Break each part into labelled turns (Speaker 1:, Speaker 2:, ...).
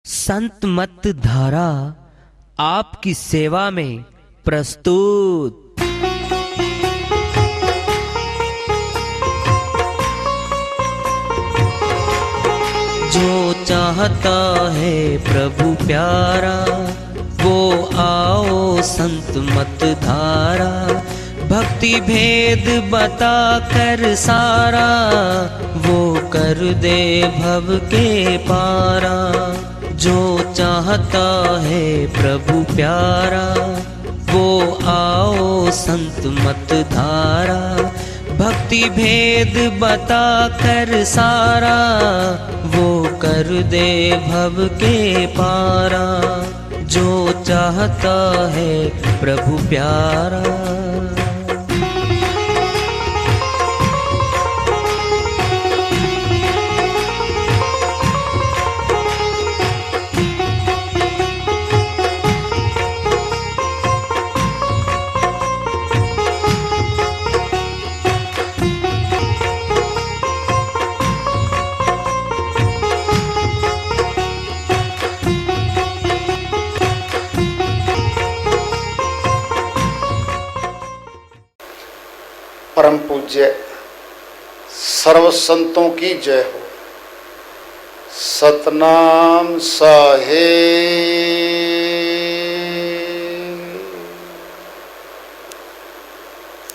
Speaker 1: संत मत धारा आपकी सेवा में प्रस्तुत। जो चाहता है प्रभु प्यारा वो आओ संत मत धारा। भक्ति भेद बता कर सारा वो कर दे भव के पारा। जो चाहता है प्रभु प्यारा वो आओ संत मत धारा। भक्ति भेद बता कर सारा वो कर दे भव के पारा। जो चाहता है प्रभु प्यारा।
Speaker 2: परम पूज्य सर्व संतों की जय हो। सतनाम साहेब।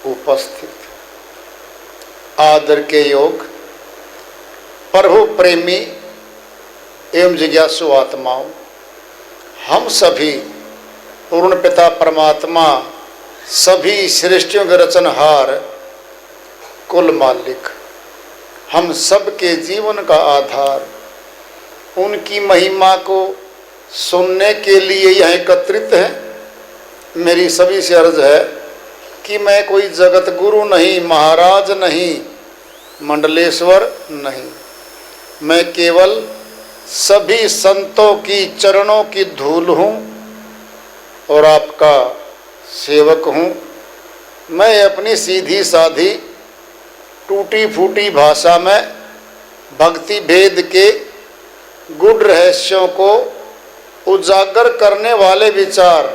Speaker 2: उपस्थित आदर के योग प्रभु प्रेमी एवं जिज्ञासु आत्माओं, हम सभी पूर्ण पिता परमात्मा सभी सृष्टियों के रचनहार कुल मालिक, हम सब के जीवन का आधार, उनकी महिमा को सुनने के लिए यहाँ एकत्रित हैं। मेरी सभी से अर्ज है कि मैं कोई जगत गुरु नहीं, महाराज नहीं, मंडलेश्वर नहीं, मैं केवल सभी संतों की चरणों की धूल हूँ और आपका सेवक हूँ। मैं अपनी सीधी साधी टूटी फूटी भाषा में भक्ति भेद के गूढ़ रहस्यों को उजागर करने वाले विचार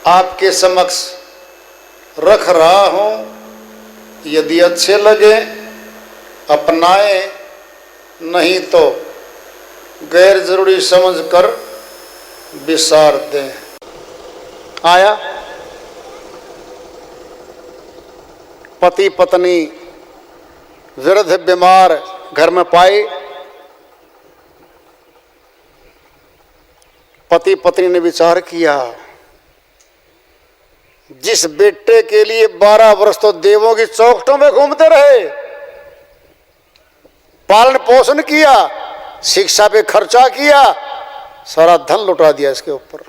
Speaker 2: आपके समक्ष रख रहा हूँ। यदि अच्छे लगे अपनाएं, नहीं तो गैर जरूरी समझकर विसार दें। आया पति पत्नी वृद्ध बीमार घर में पाए। पति पत्नी ने विचार किया, जिस बेटे के लिए 12 वर्ष तो देवों की चौखटों में घूमते रहे, पालन पोषण किया, शिक्षा पे खर्चा किया, सारा धन लुटा दिया इसके ऊपर,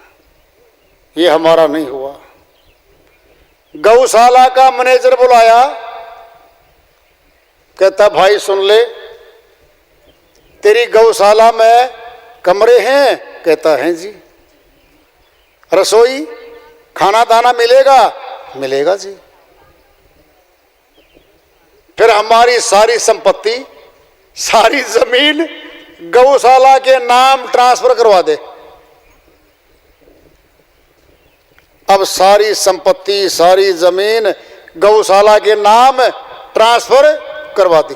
Speaker 2: ये हमारा नहीं हुआ। गौशाला का मैनेजर बुलाया, कहता भाई सुन ले, तेरी गौशाला में कमरे हैं? कहता है जी। रसोई खाना दाना मिलेगा? मिलेगा जी। फिर हमारी सारी संपत्ति, सारी जमीन गौशाला के नाम ट्रांसफर करवा दे। अब सारी संपत्ति, सारी जमीन गौशाला के नाम ट्रांसफर करवा दी।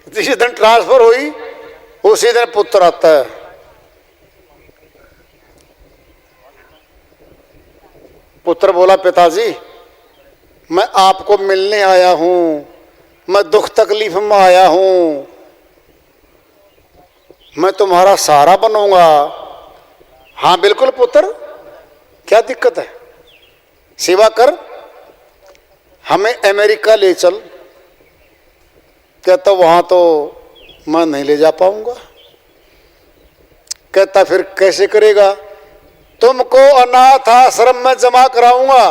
Speaker 2: जिस दिन ट्रांसफर हुई उसी दिन पुत्र आता है। पुत्र बोला, पिताजी मैं आपको मिलने आया हूं, मैं दुख तकलीफ में आया हूं, मैं तुम्हारा सहारा बनूंगा। हाँ बिल्कुल पुत्र, क्या दिक्कत है, सेवा कर, हमें अमेरिका ले चल। कहता वहां तो मैं नहीं ले जा पाऊंगा। कहता फिर कैसे करेगा? तुमको अनाथ आश्रम में जमा कराऊंगा।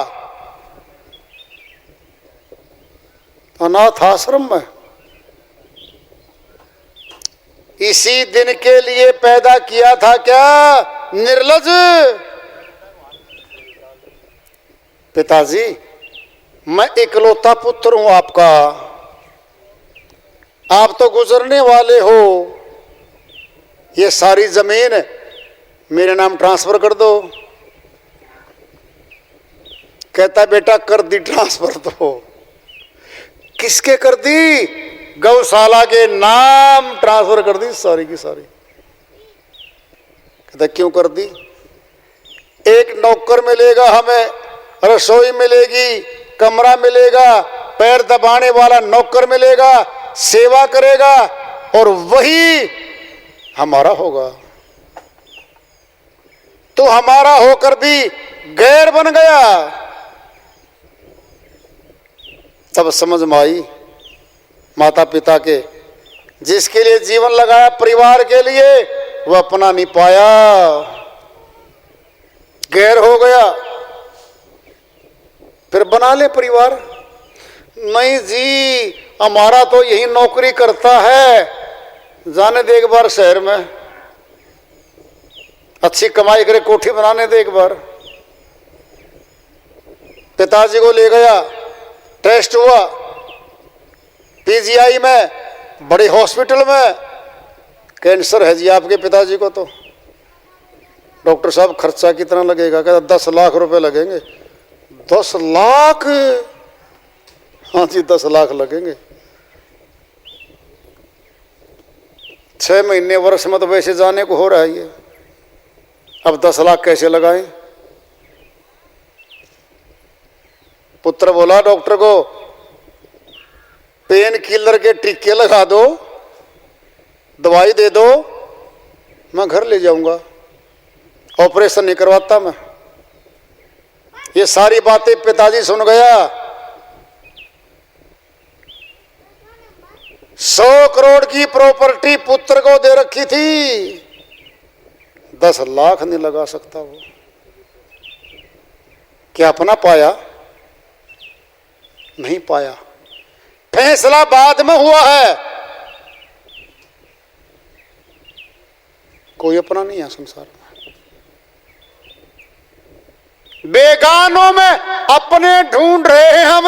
Speaker 2: अनाथ आश्रम में? इसी दिन के लिए पैदा किया था क्या निर्लज? पिताजी मैं इकलौता पुत्र हूं आपका, आप तो गुजरने वाले हो, ये सारी जमीन मेरे नाम ट्रांसफर कर दो। कहता बेटा कर दी ट्रांसफर। तो किसके कर दी? गौशाला के नाम ट्रांसफर कर दी सारी की सारी। कहता क्यों कर दी? एक नौकर मिलेगा हमें, रसोई मिलेगी, कमरा मिलेगा, पैर दबाने वाला नौकर मिलेगा, सेवा करेगा, और वही हमारा होगा। तो हमारा होकर भी गैर बन गया। तब समझ में आई माता पिता के, जिसके लिए जीवन लगाया परिवार के लिए, वह अपना नहीं पाया, गैर हो गया। फिर बना ले परिवार। नहीं जी, हमारा तो यही नौकरी करता है, जाने दे एक बार शहर में, अच्छी कमाई करे, कोठी बनाने दे एक बार। पिताजी को ले गया, टेस्ट हुआ पीजीआई में, बड़े हॉस्पिटल में, कैंसर है जी आपके पिताजी को। तो डॉक्टर साहब खर्चा कितना लगेगा? कहता 10 लाख रुपए लगेंगे। 10 लाख? हाँ जी 10 लाख लगेंगे। 6 महीने वर्ष में तो वैसे जाने को हो रहा है ये, अब 10 लाख कैसे लगाएं? पुत्र बोला डॉक्टर को, पेन किलर के टीके लगा दो, दवाई दे दो, मैं घर ले जाऊंगा, ऑपरेशन नहीं करवाता मैं। ये सारी बातें पिताजी सुन गया। 100 करोड़ की प्रॉपर्टी पुत्र को दे रखी थी, 10 लाख नहीं लगा सकता वो। क्या अपना पाया? नहीं पाया। फैसला बाद में हुआ है, कोई अपना नहीं है संसार में। बेगानों में अपने ढूंढ रहे हैं हम,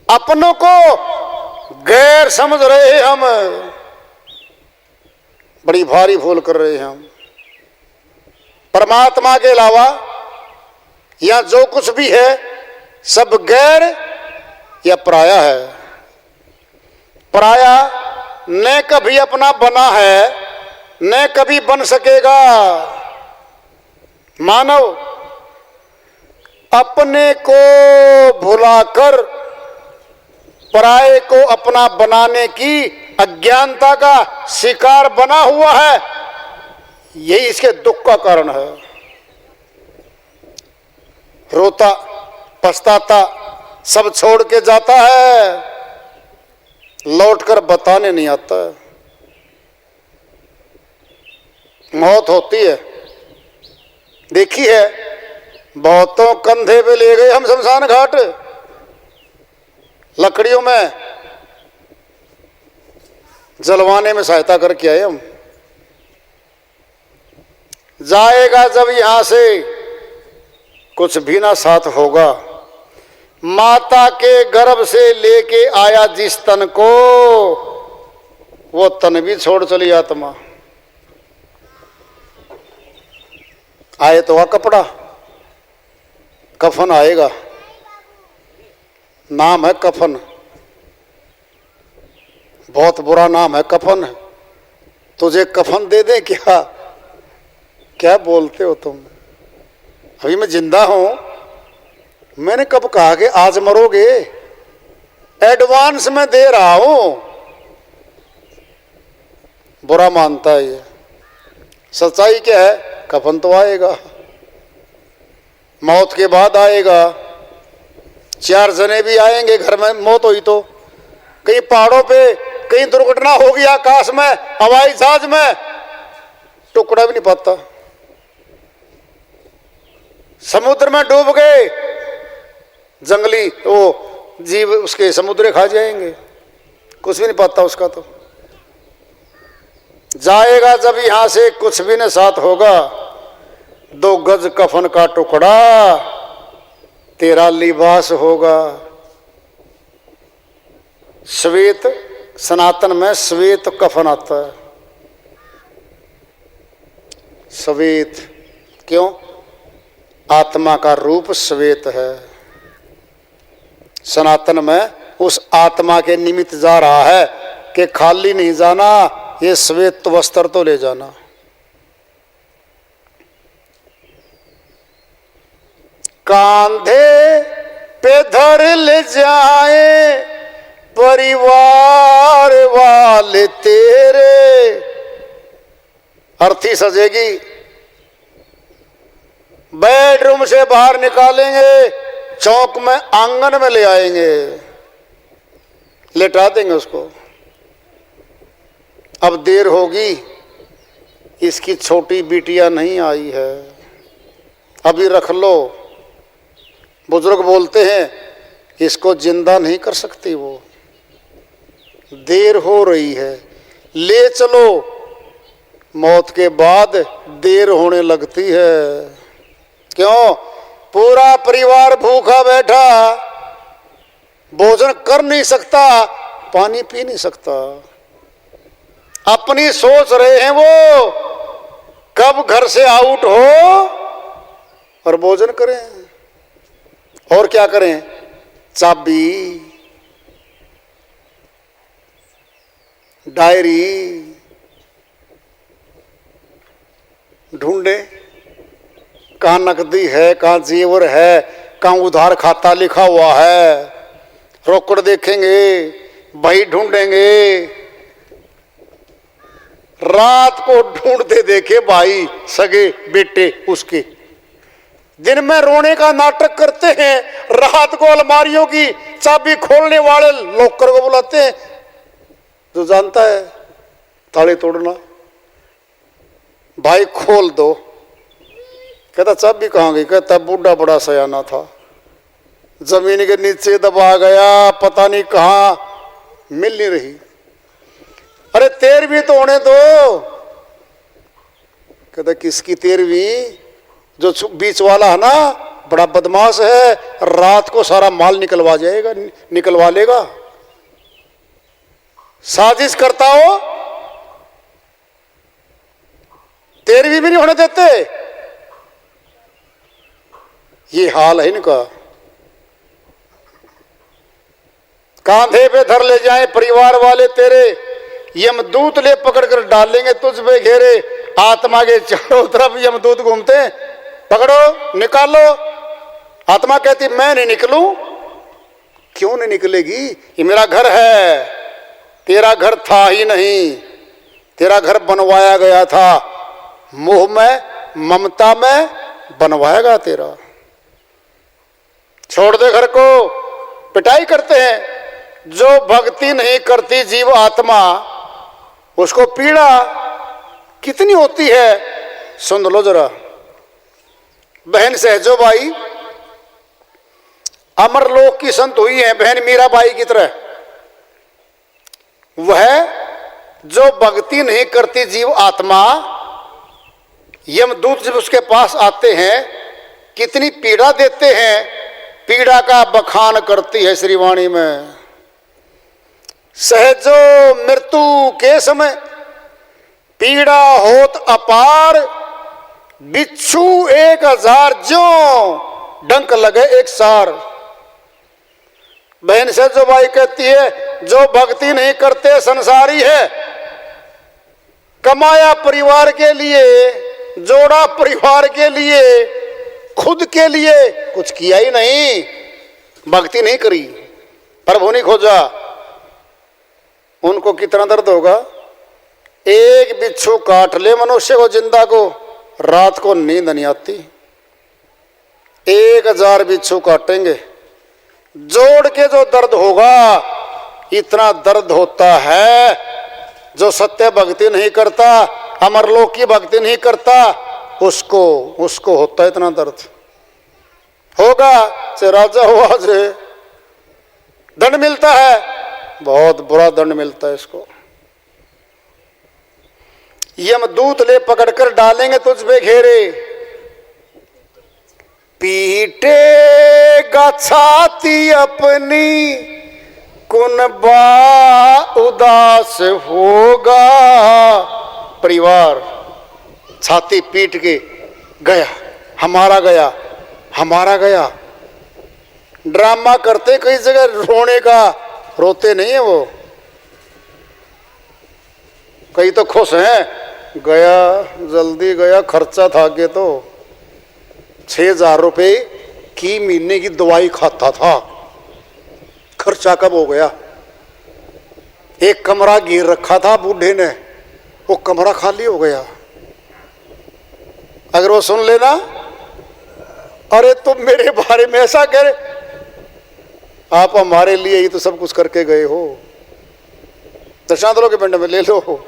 Speaker 2: अपनों को गैर समझ रहे हैं हम, बड़ी भारी भूल कर रहे हैं हम। परमात्मा के अलावा या जो कुछ भी है सब गैर या पराया है। पराया न कभी अपना बना है, न कभी बन सकेगा। मानव अपने को भुलाकर पराये को अपना बनाने की अज्ञानता का शिकार बना हुआ है, यही इसके दुख का कारण है। रोता पछताता सब छोड़ के जाता है, लौटकर बताने नहीं आता है। मौत होती है, देखी है, बहुतों कंधे पे ले गए हम शमशान घाट, लकड़ियों में जलवाने में सहायता करके आए हम। जाएगा जब यहां से कुछ भी ना साथ होगा। माता के गर्भ से लेके आया जिस तन को, वो तन भी छोड़ चली आत्मा। आए तो आ कपड़ा, कफन आएगा, नाम है कफन, बहुत बुरा नाम है कफन। तुझे कफन दे दे क्या? क्या बोलते हो तुम? अभी मैं जिंदा हूं, मैंने कब कहा कि आज मरोगे? एडवांस में दे रहा हूं। बुरा मानता है ये। सच्चाई क्या है? कफन तो आएगा, मौत के बाद आएगा। 4 जने भी आएंगे घर में, मौत हुई तो कहीं पहाड़ों पे कहीं दुर्घटना होगी, आकाश में, हवाई जहाज में, टुकड़ा भी नहीं पाता। समुद्र में डूब गए, जंगली वो जीव उसके समुद्र खा जाएंगे, कुछ भी नहीं पाता उसका। तो जाएगा जब यहां से कुछ भी न साथ होगा। 2 गज कफन का टुकड़ा तेरा लिबास होगा। श्वेत, सनातन में श्वेत कफन आता है। श्वेत क्यों? आत्मा का रूप श्वेत है। सनातन में उस आत्मा के निमित्त जा रहा है कि खाली नहीं जाना, ये श्वेत वस्त्र तो ले जाना। कांधे पे धर ले जाए परिवार वाले तेरे, अर्थी सजेगी। बेडरूम से बाहर निकालेंगे, चौक में आंगन में ले आएंगे, लेटा देंगे उसको। अब देर होगी, इसकी छोटी बिटिया नहीं आई है, अभी रख लो। बुजुर्ग बोलते हैं इसको जिंदा नहीं कर सकती वो, देर हो रही है, ले चलो। मौत के बाद देर होने लगती है। क्यों? पूरा परिवार भूखा बैठा, भोजन कर नहीं सकता, पानी पी नहीं सकता। अपनी सोच रहे हैं वो कब घर से आउट हो और भोजन करें। और क्या करें? चाबी, डायरी ढूंढे, कहाँ नकदी है, कहाँ जेवर है, कहाँ उधार खाता लिखा हुआ है। रोकड़ देखेंगे, भाई ढूंढेंगे। रात को ढूंढते देखे भाई सगे बेटे उसके, दिन में रोने का नाटक करते हैं, रात को अलमारियों की चाबी खोलने वाले लॉकर को बुलाते हैं। जो जानता है ताले तोड़ना, भाई खोल दो। कहता चाबी कहाँ गई? कहता बूढ़ा बड़ा सयाना था, जमीन के नीचे दबा गया, पता नहीं कहाँ, मिल नहीं रही। अरे 13वीं तो होने दो। कहता किसकी 13वीं? जो बीच वाला है ना, बड़ा बदमाश है, रात को सारा माल निकलवा जाएगा, निकलवा लेगा। साजिश करता हो, 13वीं भी नहीं होने देते। ये हाल है इनका। कांधे पे धर ले जाए परिवार वाले तेरे, यमदूत ले पकड़ कर डालेंगे तुझ पे घेरे। आत्मा के चारों तरफ यमदूत घूमते, पकड़ो निकालो। आत्मा कहती मैं नहीं निकलूं। क्यों नहीं निकलेगी? ये मेरा घर है, तेरा घर था ही नहीं। तेरा घर बनवाया गया था, मोह में ममता में बनवाया गया तेरा। छोड़ दे घर को। पिटाई करते हैं। जो भक्ति नहीं करती जीव आत्मा, उसको पीड़ा कितनी होती है सुन लो जरा। बहन सहजो बाई अमरलोक की संत हुई है, बहन मीराबाई की तरह। वह जो भक्ति नहीं करती जीव आत्मा, यमदूत जब उसके पास आते हैं कितनी पीड़ा देते हैं, पीड़ा का बखान करती है श्रीवाणी में। सहजो मृत्यु के समय पीड़ा होत अपार, बिच्छू 1000 ज्यों डंक लगे एक सार। बहन सहजो बाई कहती है जो भक्ति नहीं करते संसारी है, कमाया परिवार के लिए, जोड़ा परिवार के लिए, खुद के लिए कुछ किया ही नहीं, भक्ति नहीं करी, प्रभु नहीं खोजा। उनको कितना दर्द होगा। एक बिच्छू काट ले मनुष्य को, जिंदा को, रात को नींद नहीं आती। 1000 बिच्छू काटेंगे, जोड़ के जो दर्द होगा, इतना दर्द होता है। जो सत्य भक्ति नहीं करता, अमरलोक की भक्ति नहीं करता, उसको होता है इतना दर्द। होगा चाहे राजा हुआ, से दंड मिलता है, बहुत बुरा दंड मिलता है इसको। यमदूत ले पकड़कर डालेंगे तुझ पे घेरे, पीटेगा छाती अपनी कुनबा उदास होगा। परिवार छाती पीट के गया, हमारा गया, हमारा गया। ड्रामा करते कई जगह रोने का, रोते नहीं है वो। कई तो खुश हैं, गया जल्दी गया, खर्चा था आगे तो 6,000 रुपये की महीने की दवाई खाता था, खर्चा कब हो गया। एक कमरा गिर रखा था बूढ़े ने, वो कमरा खाली हो गया। अगर वो सुन लेना, अरे तुम मेरे बारे में ऐसा कह रहे, आप हमारे लिए ही तो सब कुछ करके गए हो। दशांतरों के पिंड में ले लो।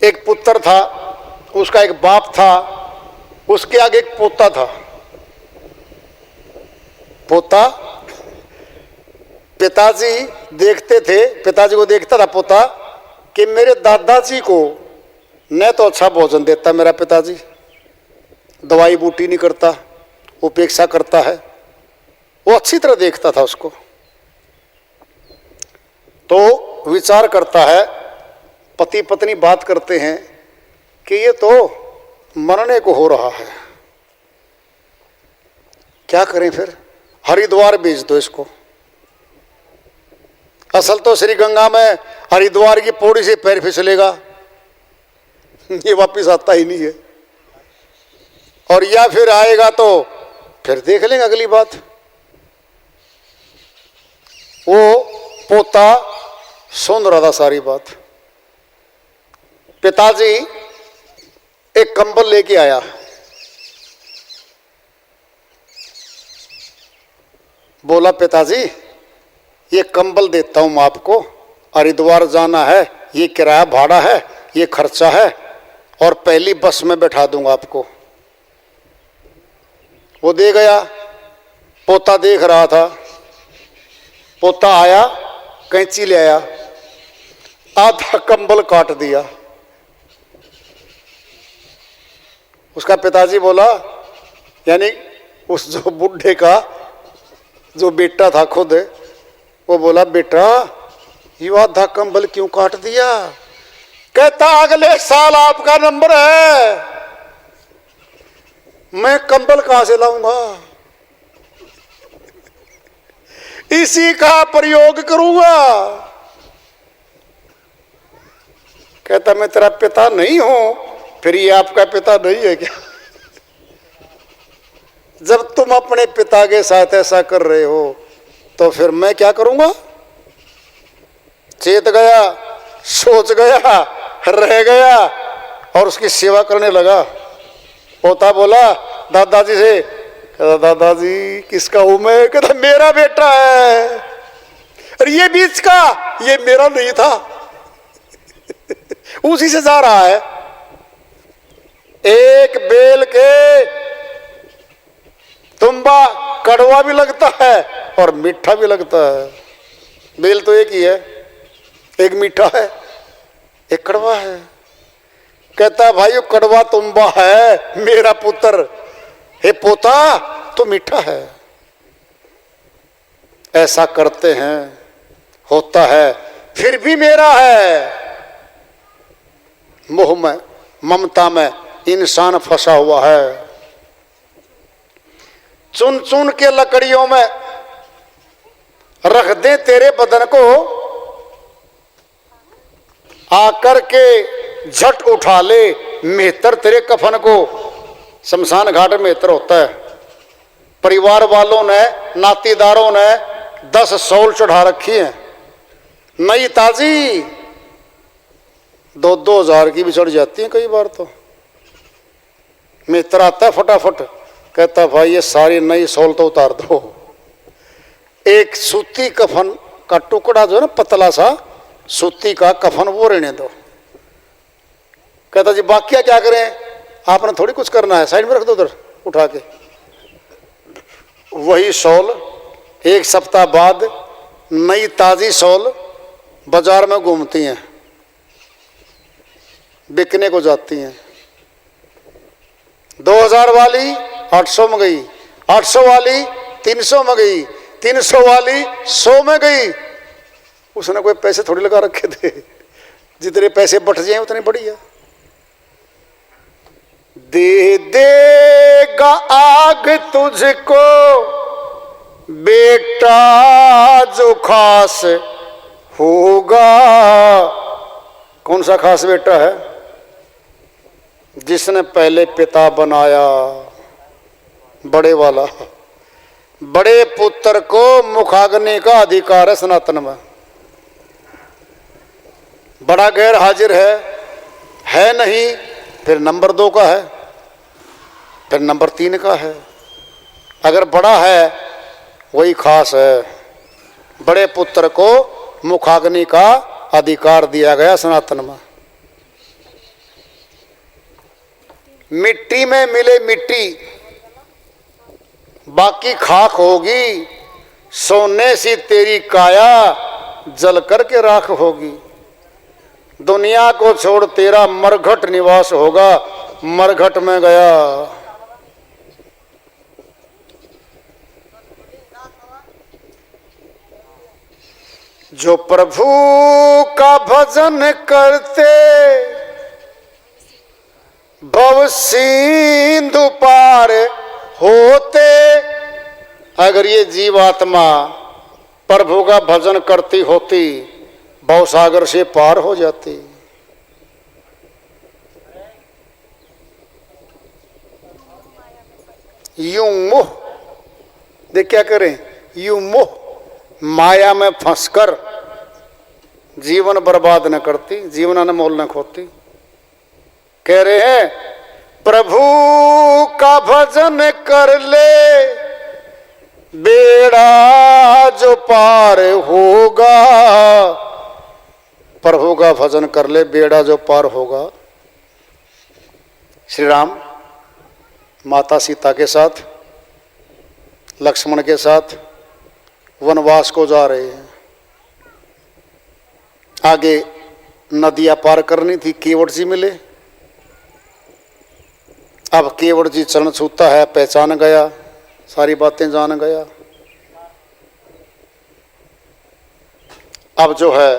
Speaker 2: एक पुत्र था, उसका एक बाप था, उसके आगे एक पोता था। पोता पिताजी देखते थे, पिताजी को देखता था पोता कि मेरे दादाजी को न तो अच्छा भोजन देता मेरा पिताजी, दवाई बूटी नहीं करता, उपेक्षा करता है। वो अच्छी तरह देखता था उसको। तो विचार करता है, पति पत्नी बात करते हैं कि ये तो मरने को हो रहा है, क्या करें फिर। हरिद्वार भेज दो इसको। असल तो श्री गंगा में हरिद्वार की पौड़ी से पैर फिसलेगा, ये वापिस आता ही नहीं है। और या फिर आएगा तो फिर देख लेंगे अगली बात। वो पोता सुन रहा था सारी बात। पिताजी एक कंबल लेके आया, बोला पिताजी ये कंबल देता हूं मैं आपको, हरिद्वार जाना है, ये किराया भाड़ा है, ये खर्चा है, और पहली बस में बैठा दूंगा आपको। वो दे गया। पोता देख रहा था। पोता आया, कैंची ले आया, आधा कंबल काट दिया। उसका पिताजी बोला, यानी उस जो बुढ़े का जो बेटा था खुद, वो बोला बेटा ये आधा कंबल क्यों काट दिया। कहता अगले साल आपका नंबर है, मैं कंबल कहां से लाऊंगा, इसी का प्रयोग करूंगा। कहता मैं तेरा पिता नहीं हूं, फिर ये आपका पिता नहीं है क्या। जब तुम अपने पिता के साथ ऐसा कर रहे हो तो फिर मैं क्या करूंगा। चेत गया, सोच गया, रह गया और उसकी सेवा करने लगा। पोता बोला दादाजी से, कहता दादाजी किसका हूं मैं। कहता मेरा बेटा है, और ये बीच का ये मेरा नहीं था, उसी से जा रहा है। एक बेल के तुम्बा कड़वा भी लगता है और मीठा भी लगता है। बेल तो एक ही है, एक मीठा है एक कड़वा है। कहता भाई वो कड़वा तुम्बा है मेरा पुत्र, हे पोता तो मीठा है। ऐसा करते हैं, होता है, फिर भी मेरा है। मोह में, ममता में इंसान फंसा हुआ है। चुन चुन के लकड़ियों में रख दे तेरे बदन को, आकर के झट उठा ले मेहतर तेरे कफन को। शमशान घाट में मेहतर होता है। परिवार वालों ने, नातीदारों ने 10 सौल चढ़ा रखी है, नई ताजी 2-2 हजार की भी चढ़ जाती है कई बार। तो मेहतर आता है फटाफट, कहता भाई ये सारी नई सौल तो उतार दो। एक सूती कफन का टुकड़ा जो है ना, पतला सा सूती का कफन, वो रहने दो। कहता जी बाकी क्या करें, आपने थोड़ी कुछ करना है, साइड में रख दो उधर उठा के। वही सौल 1 सप्ताह बाद नई ताजी सौल बाजार में घूमती हैं, बिकने को जाती हैं। 2000 वाली 800 में गई, 800 वाली 300 में गई, 300 वाली 100 में गई। उसने कोई पैसे थोड़ी लगा रखे थे, जितने पैसे बट जाए उतने बढ़िया। दे देगा आग तुझको बेटा जो खास होगा। कौन सा खास बेटा है? जिसने पहले पिता बनाया, बड़े वाला। बड़े पुत्र को मुखाग्नि का अधिकार है सनातन में। बड़ा गैर हाजिर है नहीं, फिर नंबर 2 का है, फिर नंबर 3 का है। अगर बड़ा है वही खास है। बड़े पुत्र को मुखाग्नि का अधिकार दिया गया सनातन में। मिट्टी में मिले मिट्टी, बाकी खाक होगी। सोने सी तेरी काया, जल करके राख होगी। दुनिया को छोड़ तेरा मरघट निवास होगा, मरघट में गया। जो प्रभु का भजन करते भव सिंधु पार होते। अगर ये जीवात्मा प्रभु का भजन करती होती, भवसागर से पार हो जाती। यूं मोह देख क्या करें, यूं मोह माया में फंसकर जीवन बर्बाद न करती, जीवन अनमोल न खोती। कह रहे हैं प्रभु का भजन कर ले बेड़ा जो पार होगा। प्रभु का भजन कर ले बेड़ा जो पार होगा। श्री राम माता सीता के साथ, लक्ष्मण के साथ वनवास को जा रहे हैं। आगे नदियां पार करनी थी, केवट जी मिले। अब केवट जी चरण छूता है, पहचान गया, सारी बातें जान गया। अब जो है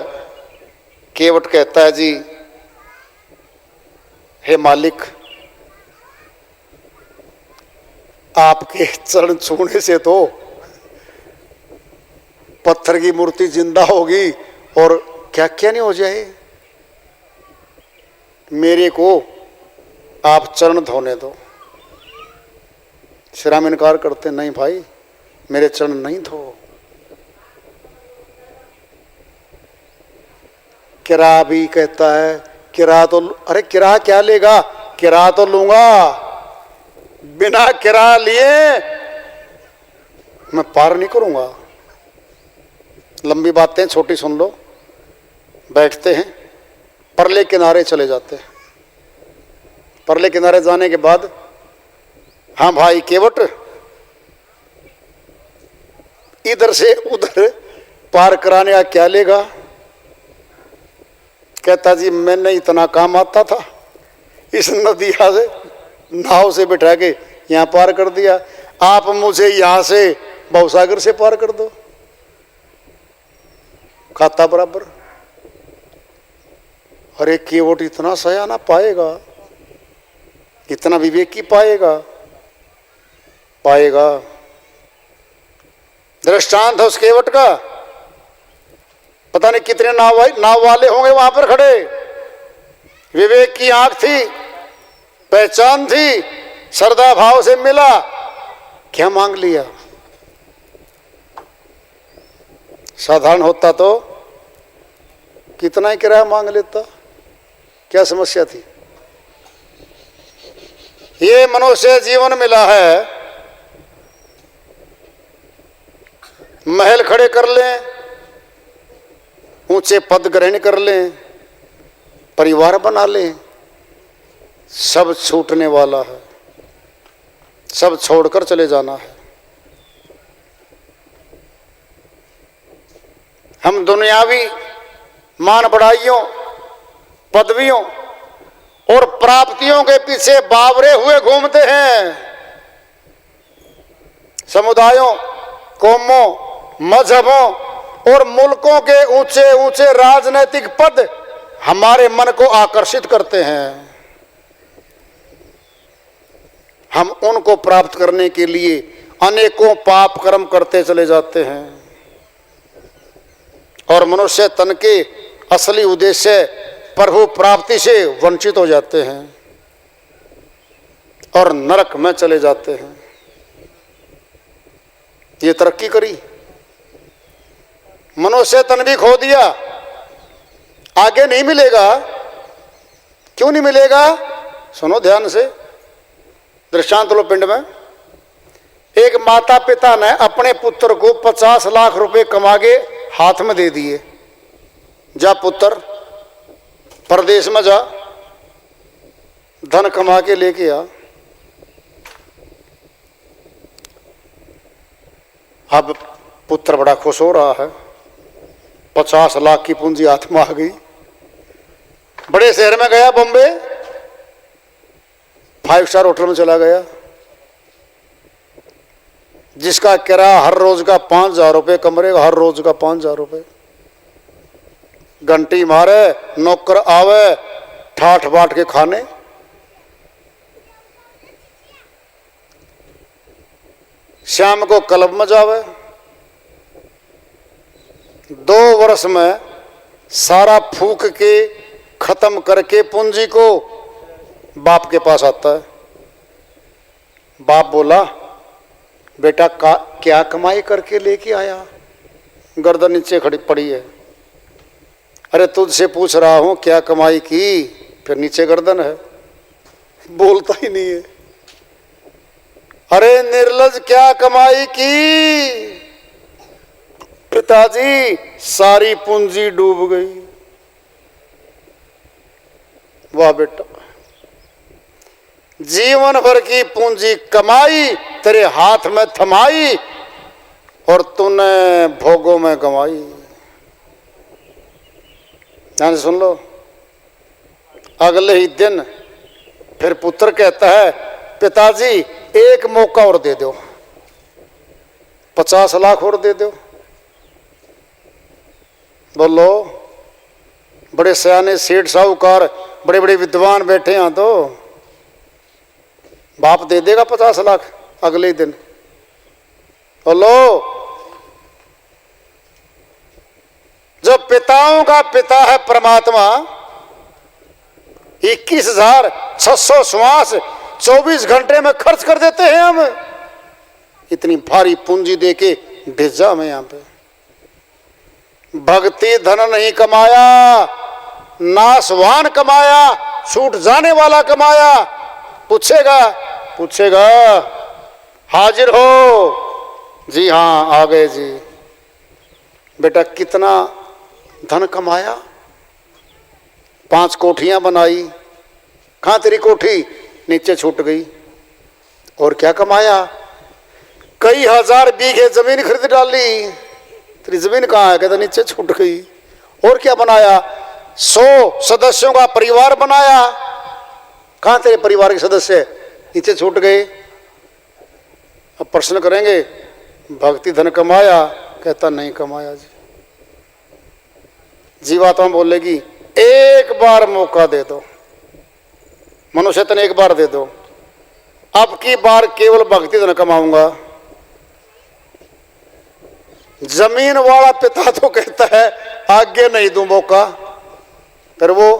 Speaker 2: केवट कहता है, जी हे मालिक, आपके चरण छूने से तो पत्थर की मूर्ति जिंदा होगी और क्या क्या नहीं हो जाए। मेरे को आप चरण धोने दो। श्री राम इनकार करते, नहीं भाई मेरे चरण नहीं धो। किरा भी कहता है, किरा तो, अरे किरा क्या लेगा, किरा तो लूंगा, बिना किरा लिए मैं पार नहीं करूंगा। लंबी बातें छोटी सुन लो। बैठते हैं, परले किनारे चले जाते हैं। परले किनारे जाने के बाद, हाँ भाई केवट, इधर से उधर पार कराने का क्या लेगा? कहता जी मैंने इतना काम आता था, इस नदिया से नाव से बिठा के यहाँ पार कर दिया, आप मुझे यहाँ से भवसागर से पार कर दो, खाता बराबर। अरे केवट इतना सयाना पाएगा, इतना विवेकी पाएगा? पाएगा। दृष्टांत है उस केवट का। पता नहीं कितने नाव वाले होंगे वहां पर खड़े। विवेक की आंख थी, पहचान थी, श्रद्धा भाव से मिला, क्या मांग लिया। साधारण होता तो कितना ही किराया मांग लेता, क्या समस्या थी। ये मनुष्य जीवन मिला है, महल खड़े कर लें, ऊंचे पद ग्रहण कर लें, परिवार बना लें, सब छूटने वाला है, सब छोड़कर चले जाना है। हम दुनियावी मान बढ़ाइयों, पदवियों और प्राप्तियों के पीछे बावरे हुए घूमते हैं। समुदायों, कौमों, मजहबों और मुल्कों के ऊंचे ऊंचे राजनीतिक पद हमारे मन को आकर्षित करते हैं। हम उनको प्राप्त करने के लिए अनेकों पाप कर्म करते चले जाते हैं और मनुष्य तन के असली उद्देश्य प्रभु प्राप्ति से वंचित हो जाते हैं और नरक में चले जाते हैं। ये तरक्की करी, मनुष्य तन भी खो दिया, आगे नहीं मिलेगा। क्यों नहीं मिलेगा? सुनो ध्यान से, दृष्टांत लो। पिंड में एक माता पिता ने अपने पुत्र को 50 लाख रुपए कमा के हाथ में दे दिए, जा पुत्र परदेश में जा, धन कमा के लेके आ। अब पुत्र बड़ा खुश हो रहा है, 50 लाख की पूंजी हाथ में आ गई। बड़े शहर में गया, बॉम्बे 5 स्टार होटल में चला गया, जिसका किराया हर रोज का 5,000 रुपये, कमरे का हर रोज का 5,000 रुपये। घंटी मारे, नौकर आवे, ठाठ बाट के खाने। शाम को क्लब में जावे। 2 वर्ष में सारा फूक के खत्म करके पूंजी को बाप के पास आता है। बाप बोला, बेटा क्या कमाई करके लेके आया? गर्दन नीचे खड़ी पड़ी है। अरे तुझसे पूछ रहा हूं क्या कमाई की, फिर नीचे गर्दन है, बोलता ही नहीं है। अरे निर्लज क्या कमाई की? पिताजी सारी पूंजी डूब गई। वाह बेटा, जीवन भर की पूंजी कमाई तेरे हाथ में थमाई और तूने भोगों में गंवाई। ध्यान से सुन लो। अगले ही दिन फिर पुत्र कहता है, पिताजी एक मौका और दे दो, 50 लाख और दे दो। बोलो, बड़े सयाने सेठ साहूकार बड़े बड़े विद्वान बैठे हैं, तो बाप दे देगा 50 लाख अगले ही दिन? बोलो, जो पिताओं का पिता है परमात्मा, 21,600 श्वास 24 घंटे में खर्च कर देते हैं हम। इतनी भारी पूंजी देके भेजा हमें यहां पे। भक्ति धन नहीं कमाया, नासवान कमाया, छूट जाने वाला कमाया। पूछेगा हाजिर हो? जी हाँ आ गए जी। बेटा कितना धन कमाया? 5 कोठियां बनाई। कहां तेरी कोठी? नीचे छूट गई। और क्या कमाया? कई हजार बीघे जमीन खरीद डाली। तेरी जमीन कहां है? कहता नीचे छूट गई। और क्या बनाया? 100 सदस्यों का परिवार बनाया। कहां तेरे परिवार के सदस्य? नीचे छूट गए। अब प्रश्न करेंगे, भक्ति धन कमाया? कहता नहीं कमाया जी। जीवात्मा बोलेगी, एक बार मौका दे दो, मनुष्य तन एक बार दे दो, अब की बार केवल भक्ति धन कमाऊंगा। जमीन वाला पिता तो कहता है आगे नहीं दूं मौका, पर वो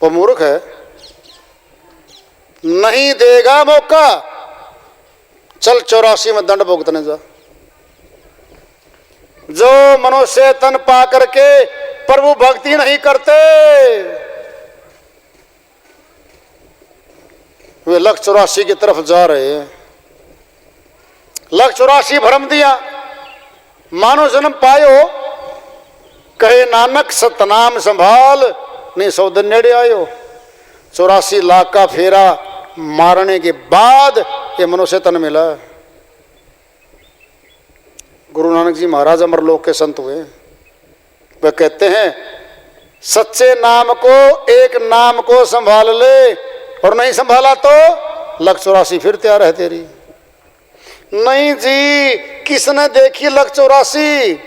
Speaker 2: मूर्ख है, नहीं देगा मौका। चल 84 में दंड भुगतने जा। जो मनुष्य तन पा करके प्रभु भक्ति नहीं करते, वे 184 की तरफ जा रहे हैं। 184 भरम दिया, मानो जन्म पायो, कहे नानक सतनाम संभाल, नहीं 100 दिन नेड़े आयो। 84 लाख का फेरा मारने के बाद ये मनुष्य तन मिला। गुरु नानक जी महाराज अमरलोक के संत हुए। वे कहते हैं सच्चे नाम को, एक नाम को संभाल ले, और नहीं संभाला तो 184 फिर तैयार है तेरी। नहीं जी, किसने देखी लग 84?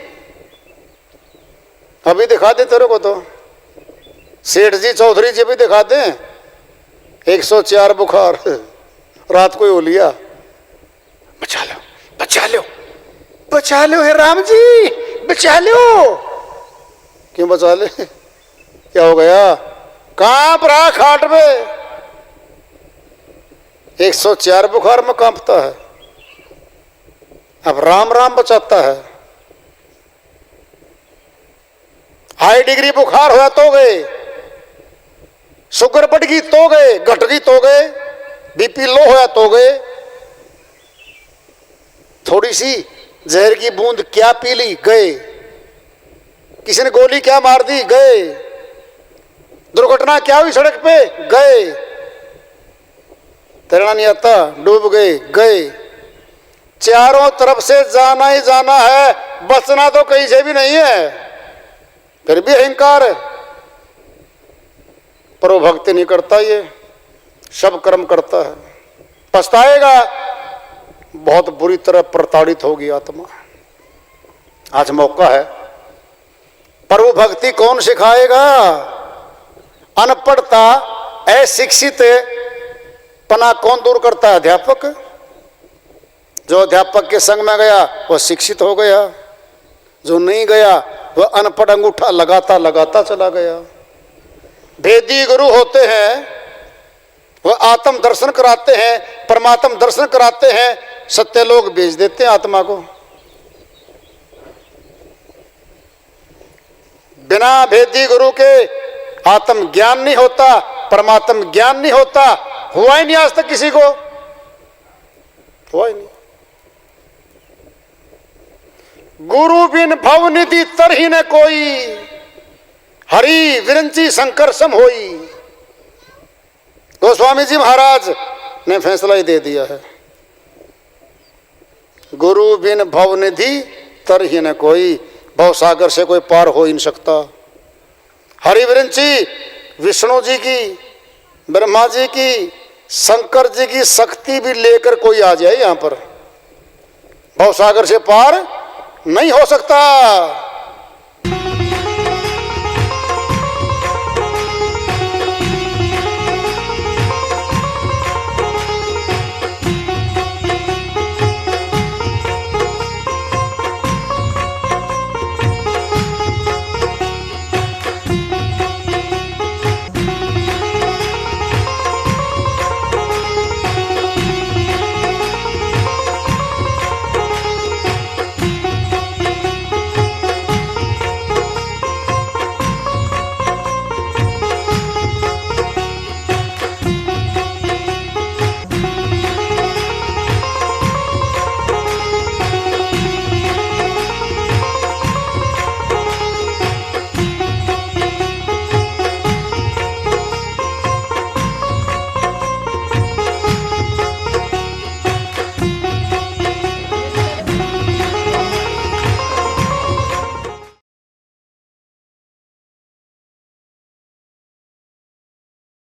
Speaker 2: अभी दिखा दे तेरे को तो, सेठ जी चौधरी जी भी दिखा दे। 104 बुखार, रात को ही हो लिया। बचा लो बचा लो बचा लो, हे राम जी बचा लो। क्यों बचा ले, क्या हो गया? कांप रहा खाट में, 104 बुखार में कांपता है। अब राम राम बचाता है। हाई डिग्री बुखार हुआ तो गए, शुगर बढ़ गई तो गए, घट गई तो गए, बीपी लो होया तो गए, थोड़ी सी जहर की बूंद क्या पी ली गए, किसी ने गोली क्या मार दी गए, दुर्घटना क्या हुई सड़क पे गए, तैरना नहीं आता डूब गए गए। चारों तरफ से जाना ही जाना है, बचना तो कहीं से भी नहीं है। फिर भी अहंकार है, पर वो भक्ति नहीं करता, ये सब कर्म करता है। पछताएगा, बहुत बुरी तरह प्रताड़ित होगी आत्मा। आज मौका है, पर वो भक्ति कौन सिखाएगा? अनपढ़ता अशिक्षित पना कौन दूर करता है? अध्यापक। जो अध्यापक के संग में गया वह शिक्षित हो गया, जो नहीं गया वह अनपढ़ अंगूठा लगाता लगाता चला गया। भेदी गुरु होते हैं, वह आत्म दर्शन कराते हैं, परमात्म दर्शन कराते हैं, सत्य लोग बेच देते हैं आत्मा को। बिना भेदी गुरु के आत्म ज्ञान नहीं होता, परमात्म ज्ञान नहीं होता। हुआ ही नहीं आज तक किसी को, हुआ ही नहीं। गुरु बिन भवनिधि तरही न कोई, हरि विरंची शंकर सम होई। गोस्वामी जी महाराज ने फैसला ही दे दिया है, गुरु बिन भवनिधि तरही न कोई, भवसागर से कोई पार हो ही नहीं सकता। हरि विरंची विष्णु जी की, ब्रह्मा जी की, शंकर जी की शक्ति भी लेकर कोई आ जाए यहां पर, भवसागर से पार नहीं हो सकता।